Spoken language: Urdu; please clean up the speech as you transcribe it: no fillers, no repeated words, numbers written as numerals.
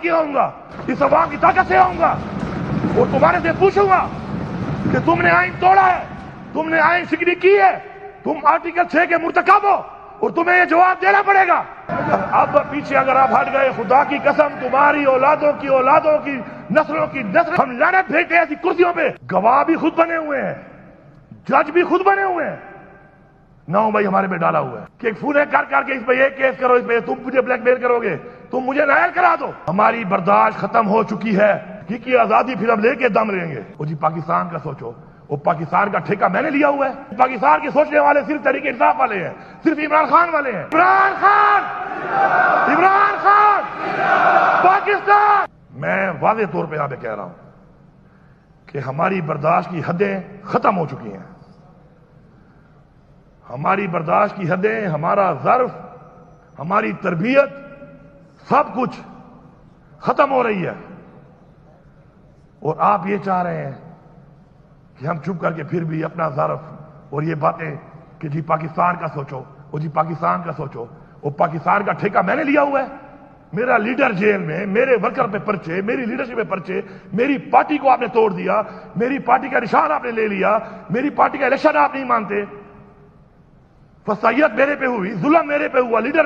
کے آؤں گا، اس عوام کی طاقت سے آؤں گا اور تمہارے سے پوچھوں گا کہ تم نے آئین توڑا ہے، تم نے آئین شکنی کی ہے، تم آرٹیکل 6 کے مرتکب ہو اور تمہیں یہ جواب دینا پڑے گا۔ اب پیچھے اگر آپ ہٹ گئے، خدا کی قسم تمہاری اولادوں کی نسلوں کی نسل ہم لعنت بھیجتے ہیں ایسی کرسیوں پہ۔ گواہ بھی خود بنے ہوئے ہیں، جج بھی خود بنے ہوئے ہیں، 9 بھائی ہمارے پہ ڈالا ہوا ہے کہ فون کر کے اس پہ یہ کیس کرو، اس پہ تم مجھے بلیک میل کرو گے، تم مجھے نائل کرا دو۔ ہماری برداشت ختم ہو چکی ہے، کی آزادی پھر ہم لے کے دم لیں گے۔ وہ جی پاکستان کا سوچو، وہ پاکستان کا ٹھیکہ میں نے لیا ہوا ہے۔ پاکستان کے سوچنے والے صرف تحریک انصاف والے ہیں، صرف عمران خان والے ہیں۔ عمران خان پاکستان۔ میں واضح طور پہ یہاں پہ کہہ رہا ہوں کہ ہماری برداشت کی حدیں ختم ہو چکی ہیں، ہماری برداشت کی حدیں، ہمارا ظرف، ہماری تربیت، سب کچھ ختم ہو رہی ہے، اور آپ یہ چاہ رہے ہیں کہ ہم چپ کر کے پھر بھی اپنا ظرف اور یہ باتیں کہ جی پاکستان کا سوچو، وہ جی پاکستان کا سوچو، وہ پاکستان کا ٹھیکہ میں نے لیا ہوا ہے۔ میرا لیڈر جیل میں، میرے ورکر پہ پرچے، میری لیڈرشپ پہ پرچے، میری پارٹی کو آپ نے توڑ دیا، میری پارٹی کا نشان آپ نے لے لیا، میری پارٹی کا الیکشن آپ نہیں مانتے، فسائیت میرے پہ ہوئی، ظلم میرے پہ ہوا، لیڈر